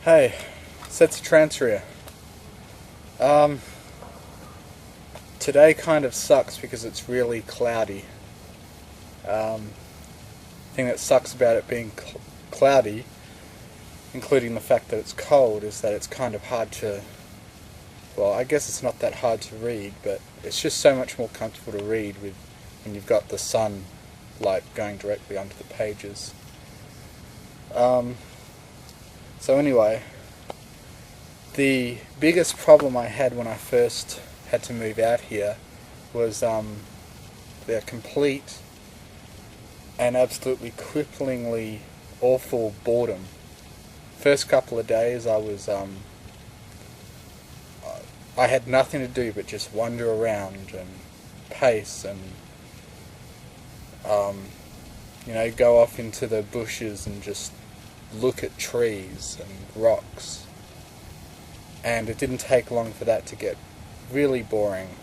Hey, sets of Transria. Today kind of sucks because it's really cloudy. The thing that sucks about it being cloudy, including the fact that it's cold, is that it's kind of hard to, well, I guess it's not that hard to read, but it's just so much more comfortable to read when you've got the sunlight going directly onto the pages. So anyway, the biggest problem I had when I first had to move out here was the complete and absolutely cripplingly awful boredom. First couple of days I was I had nothing to do but just wander around and pace and go off into the bushes and just look at trees and rocks. And it didn't take long for that to get really boring.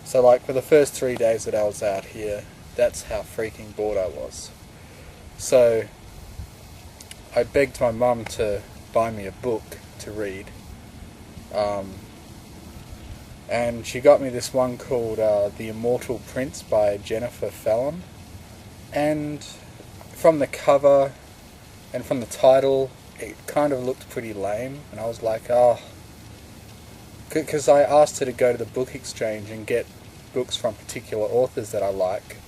So like for the first 3 days that I was out here, that's how freaking bored I was. So I begged my mum to buy me a book to read. And she got me this one called The Immortal Prince by Jennifer Fallon. And from the cover and from the title, it kind of looked pretty lame, and I was like, because I asked her to go to the book exchange and get books from particular authors that I like,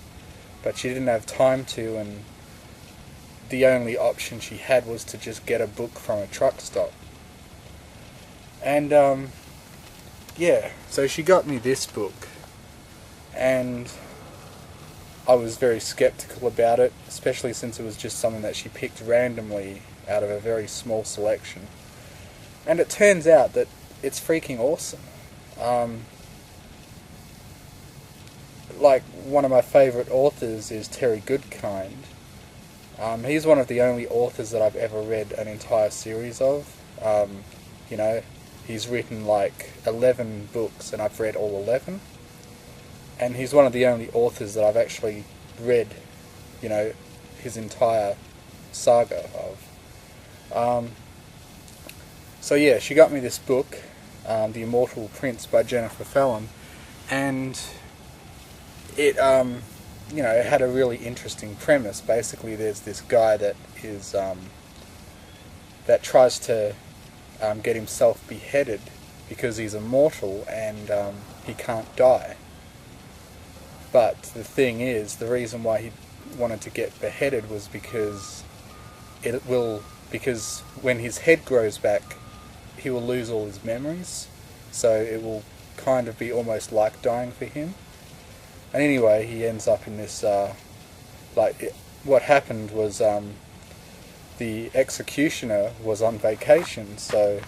but she didn't have time to, and the only option she had was to just get a book from a truck stop. And so she got me this book, and I was very skeptical about it, especially since it was just something that she picked randomly out of a very small selection. And it turns out that it's freaking awesome. Like, one of my favourite authors is Terry Goodkind. He's one of the only authors that I've ever read an entire series of. He's written like 11 books and I've read all 11. And he's one of the only authors that I've actually read, his entire saga of. So yeah, she got me this book, The Immortal Prince by Jennifer Fallon, and it, it had a really interesting premise. Basically, there's this guy that is, that tries to get himself beheaded because he's immortal and he can't die. But the thing is, the reason why he wanted to get beheaded was because when his head grows back, he will lose all his memories, so it will kind of be almost like dying for him. And anyway, he ends up in this, what happened was the executioner was on vacation, so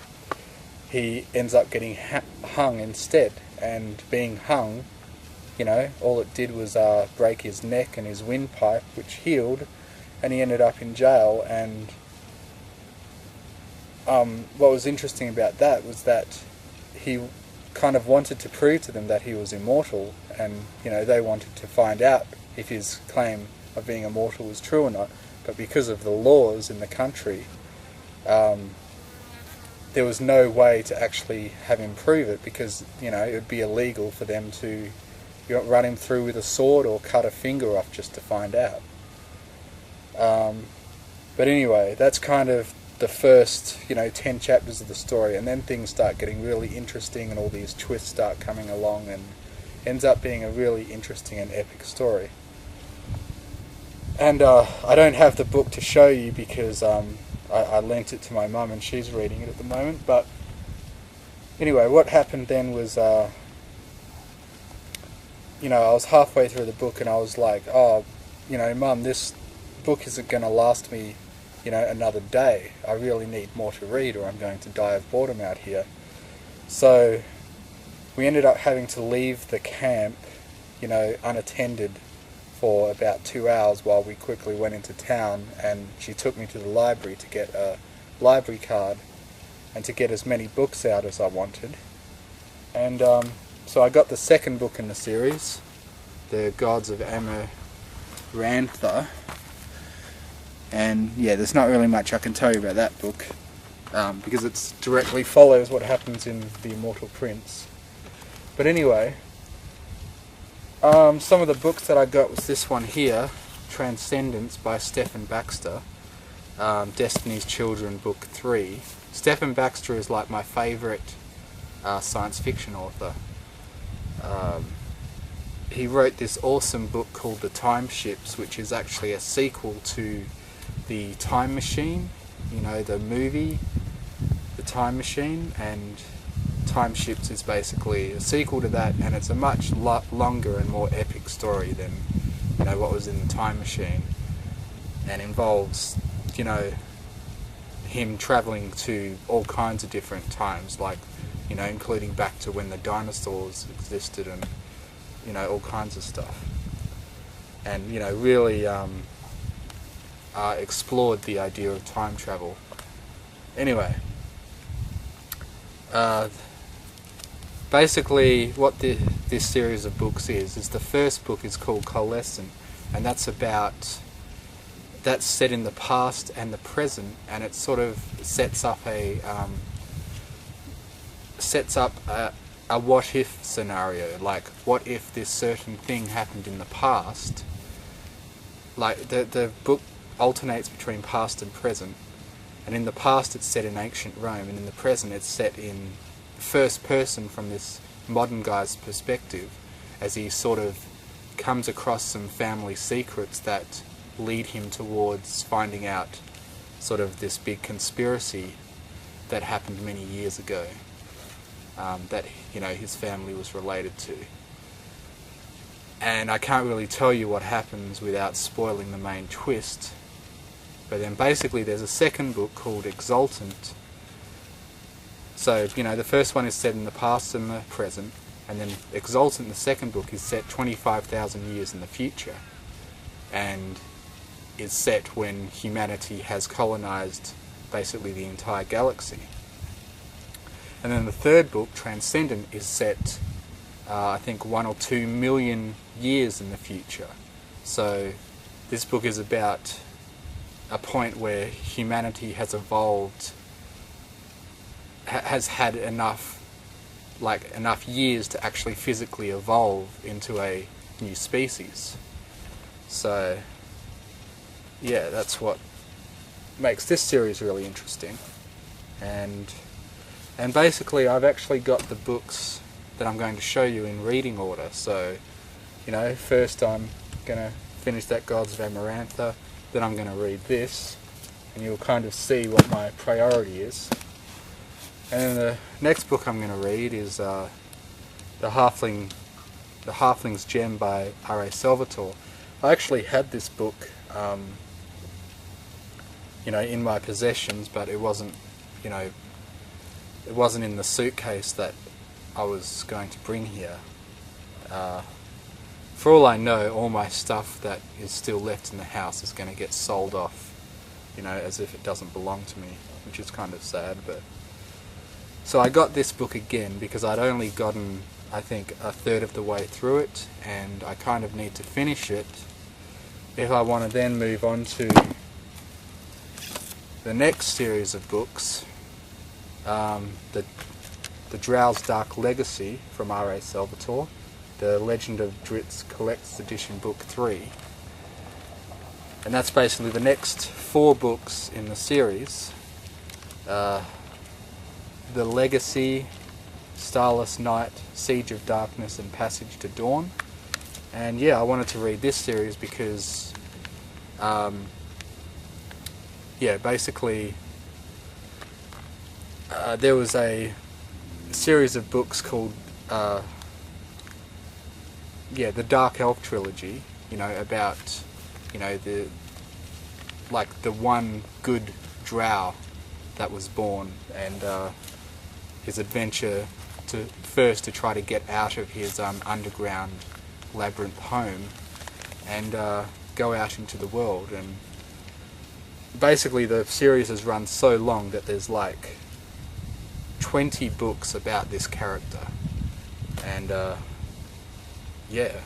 he ends up getting hung instead, and being hung, all it did was break his neck and his windpipe, which healed, and he ended up in jail. And what was interesting about that was that he kind of wanted to prove to them that he was immortal, and they wanted to find out if his claim of being immortal was true or not. But because of the laws in the country, there was no way to actually have him prove it, because it would be illegal for them to run him through with a sword or cut a finger off just to find out. But anyway, that's kind of the first 10 chapters of the story, and then things start getting really interesting and all these twists start coming along, and ends up being a really interesting and epic story. And I don't have the book to show you because I lent it to my mum and she's reading it at the moment. But anyway, what happened then was I was halfway through the book and I was like, Mum, this book isn't going to last me, another day. I really need more to read, or I'm going to die of boredom out here. So we ended up having to leave the camp, unattended for about 2 hours while we quickly went into town, and she took me to the library to get a library card and to get as many books out as I wanted. And so I got the second book in the series, The Gods of Amarantha, And yeah, there's not really much I can tell you about that book. because it directly follows what happens in The Immortal Prince. But anyway, some of the books that I got was this one here, Transcendence by Stephen Baxter, Destiny's Children Book 3. Stephen Baxter is like my favourite science fiction author. He wrote this awesome book called The Time Ships, which is actually a sequel to The Time Machine, you know, the movie The Time Machine, and Time Ships is basically a sequel to that, and it's a much longer and more epic story than, you know, what was in The Time Machine, and involves, you know, him travelling to all kinds of different times, like, you know, including back to when the dinosaurs existed and, you know, all kinds of stuff. And, you know, really explored the idea of time travel. Anyway, basically what this series of books is the first book is called Coalescent, and that's set in the past and the present, and it sort of sets up a what if scenario. Like, what if this certain thing happened in the past? Like, the book alternates between past and present, and in the past it's set in ancient Rome, and in the present it's set in first person from this modern guy's perspective, as he sort of comes across some family secrets that lead him towards finding out sort of this big conspiracy that happened many years ago, that, you know, his family was related to. And I can't really tell you what happens without spoiling the main twist. But then basically there's a second book called Exultant. So, you know, the first one is set in the past and the present, and then Exultant, the second book, is set 25,000 years in the future, and is set when humanity has colonized basically the entire galaxy. And then the third book, Transcendent, is set I think 1 or 2 million years in the future. So this book is about a point where humanity has evolved, has had enough years to actually physically evolve into a new species. So yeah, that's what makes this series really interesting. And basically I've actually got the books that I'm going to show you in reading order. So, you know, first I'm going to finish that Gods of Amarantha, then I'm going to read this, and you'll kind of see what my priority is. And then the next book I'm going to read is The Halfling's Gem by R.A. Salvatore. I actually had this book, you know, in my possessions, but it wasn't, you know, it wasn't in the suitcase that I was going to bring here. For all I know, all my stuff that is still left in the house is going to get sold off, you know, as if it doesn't belong to me, which is kind of sad. But so I got this book again because I'd only gotten, I think, a third of the way through it, and I kind of need to finish it if I want to then move on to the next series of books, the Drow's Dark Legacy from R.A. Salvatore, The Legend of Drizzt Collector's Edition Book 3. And that's basically the next 4 books in the series. The Legacy, Starless Night, Siege of Darkness, and Passage to Dawn. And yeah, I wanted to read this series because, yeah, basically there was a series of books called the Dark Elf trilogy, you know, about, you know, the one good drow that was born, and his adventure to try to get out of his underground labyrinth home and go out into the world. And basically the series has run so long that there's like 20 books about this character, and yeah,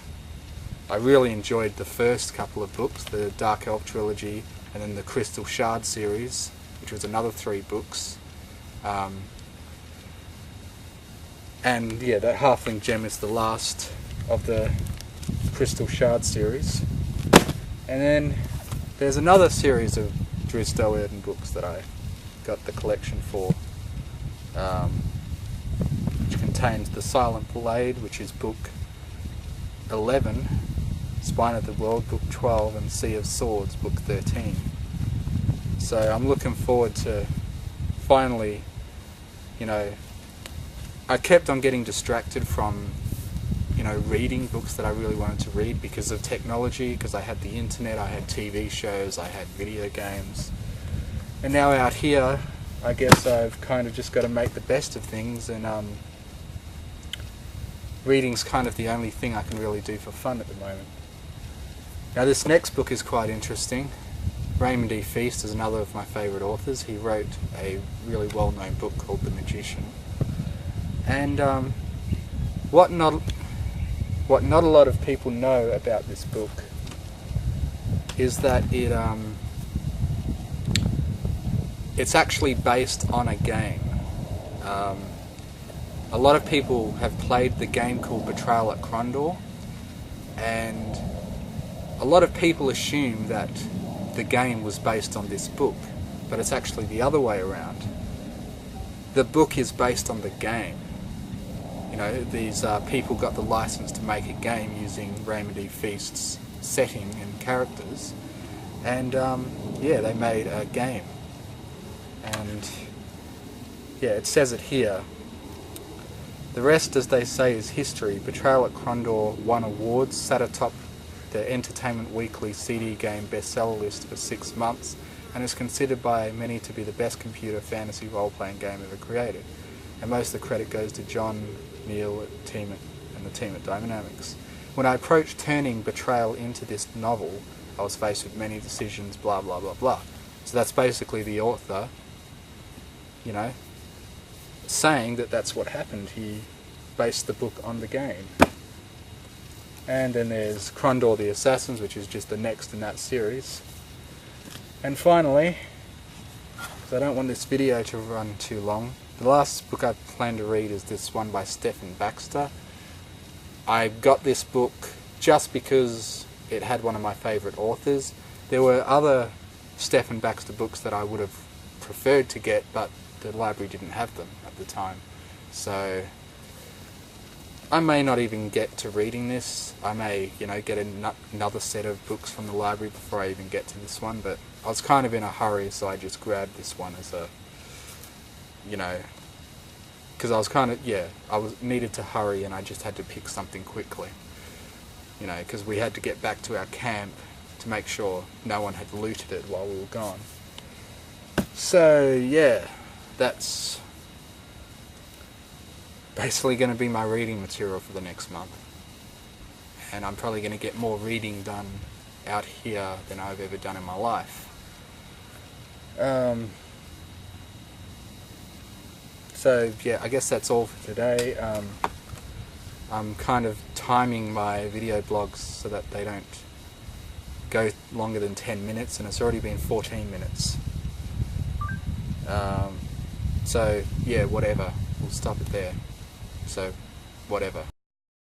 I really enjoyed the first couple of books, the Dark Elf trilogy, and then the Crystal Shard series, which was another 3 books, And yeah, that Halfling Gem is the last of the Crystal Shard series. And then there's another series of Drizzt Do'Urden books that I got the collection for, which contains The Silent Blade, which is book 11, Spine of the World, book 12, and Sea of Swords, book 13. So I'm looking forward to finally, I kept on getting distracted from, reading books that I really wanted to read because of technology, because I had the internet, I had TV shows, I had video games. And now out here, I guess I've kind of just got to make the best of things, and reading's kind of the only thing I can really do for fun at the moment. Now this next book is quite interesting. Raymond E. Feast is another of my favourite authors. He wrote a really well-known book called The Magician. And what not a lot of people know about this book is that it's actually based on a game. A lot of people have played the game called Betrayal at Krondor, and a lot of people assume that the game was based on this book, but it's actually the other way around. The book is based on the game. These people got the license to make a game using Raymond E. Feast's setting and characters, and they made a game. And yeah, it says it here. The rest, as they say, is history. Betrayal at Krondor won awards, sat atop the Entertainment Weekly CD game bestseller list for 6 months, and is considered by many to be the best computer fantasy role-playing game ever created. And most of the credit goes to John, Neil and the team at Dynamics. When I approached turning Betrayal into this novel, I was faced with many decisions, blah blah blah blah. So that's basically the author, saying that that's what happened. He based the book on the game. And then there's Krondor the Assassins, which is just the next in that series. And finally, because I don't want this video to run too long, the last book I plan to read is this one by Stephen Baxter. I got this book just because it had one of my favourite authors. There were other Stephen Baxter books that I would have preferred to get, but the library didn't have them at the time. So I may not even get to reading this. I may, get another set of books from the library before I even get to this one, but I was kind of in a hurry, so I just grabbed this one as a, because I was needed to hurry, and I just had to pick something quickly, because we had to get back to our camp to make sure no one had looted it while we were gone. So yeah, that's basically going to be my reading material for the next month, and I'm probably going to get more reading done out here than I've ever done in my life. So yeah, I guess that's all for today. I'm kind of timing my video blogs so that they don't go longer than 10 minutes, and it's already been 14 minutes. So yeah, whatever, we'll stop it there. So whatever.